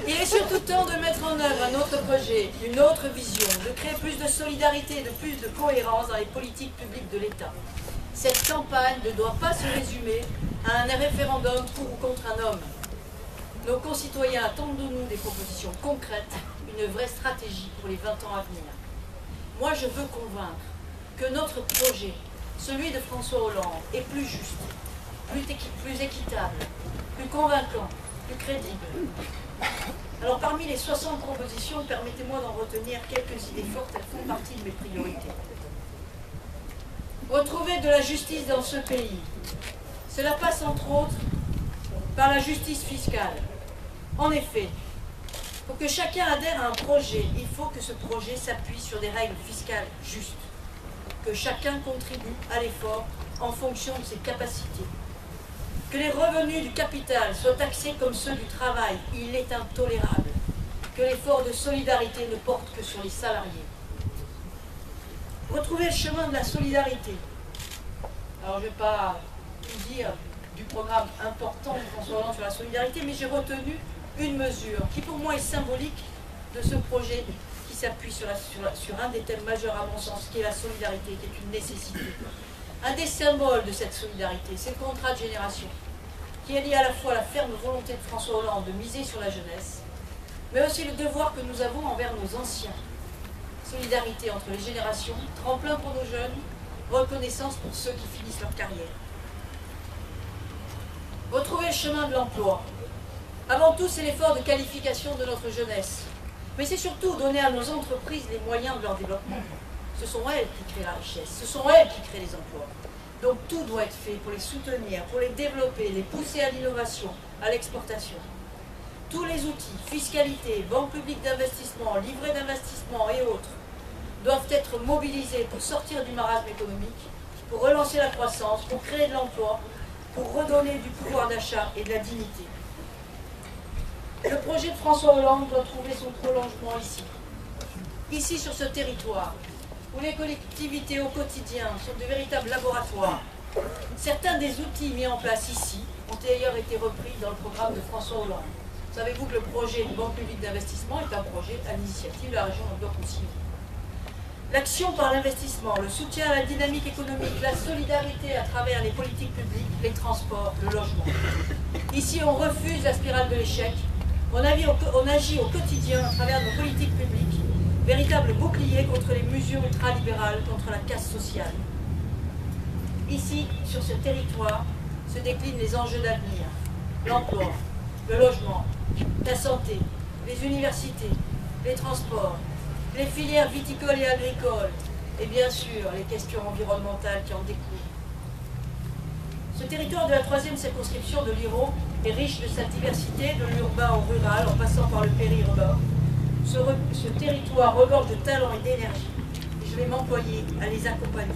Il est surtout temps de mettre en œuvre un autre projet, une autre vision, de créer plus de solidarité, de plus de cohérence dans les politiques publiques de l'État. Cette campagne ne doit pas se résumer à un référendum pour ou contre un homme. Nos concitoyens attendent de nous des propositions concrètes, une vraie stratégie pour les 20 ans à venir. Moi, je veux convaincre que notre projet, celui de François Hollande, est plus juste, plus équitable, plus convaincant, plus crédible. Alors, parmi les 60 propositions, permettez-moi d'en retenir quelques idées fortes, elles font partie de mes priorités. Retrouver de la justice dans ce pays. Cela passe entre autres par la justice fiscale. En effet, pour que chacun adhère à un projet, il faut que ce projet s'appuie sur des règles fiscales justes, que chacun contribue à l'effort en fonction de ses capacités. Que les revenus du capital soient taxés comme ceux du travail, il est intolérable. Que l'effort de solidarité ne porte que sur les salariés. Retrouver le chemin de la solidarité. Alors je ne vais pas vous dire du programme important de François Hollande sur la solidarité, mais j'ai retenu une mesure qui pour moi est symbolique de ce projet qui s'appuie sur un des thèmes majeurs à mon sens, qui est la solidarité, qui est une nécessité. Un des symboles de cette solidarité, c'est le contrat de génération, qui est lié à la fois à la ferme volonté de François Hollande de miser sur la jeunesse, mais aussi le devoir que nous avons envers nos anciens. Solidarité entre les générations, tremplin pour nos jeunes, reconnaissance pour ceux qui finissent leur carrière. Retrouver le chemin de l'emploi. Avant tout, c'est l'effort de qualification de notre jeunesse. Mais c'est surtout donner à nos entreprises les moyens de leur développement. Ce sont elles qui créent la richesse, ce sont elles qui créent les emplois. Donc tout doit être fait pour les soutenir, pour les développer, les pousser à l'innovation, à l'exportation. Tous les outils, fiscalité, banque publique d'investissement, livret d'investissement et autres, doivent être mobilisés pour sortir du marasme économique, pour relancer la croissance, pour créer de l'emploi, pour redonner du pouvoir d'achat et de la dignité. Le projet de François Hollande doit trouver son prolongement ici. Ici, sur ce territoire, où les collectivités au quotidien sont de véritables laboratoires. Certains des outils mis en place ici ont d'ailleurs été repris dans le programme de François Hollande. Savez-vous que le projet de banque publique d'investissement est un projet à l'initiative de la région Languedoc-Roussillon. L'action par l'investissement, le soutien à la dynamique économique, la solidarité à travers les politiques publiques, les transports, le logement. Ici, on refuse la spirale de l'échec. On agit au quotidien à travers nos politiques publiques, véritable bouclier contre les mesures ultralibérales, contre la casse sociale. Ici, sur ce territoire, se déclinent les enjeux d'avenir, l'emploi, le logement, la santé, les universités, les transports, les filières viticoles et agricoles, et bien sûr les questions environnementales qui en découlent. Ce territoire de la 3e circonscription de l'Hérault est riche de sa diversité, de l'urbain au rural, en passant par le périurbain. Ce territoire regorge de talent et d'énergie, et je vais m'employer à les accompagner.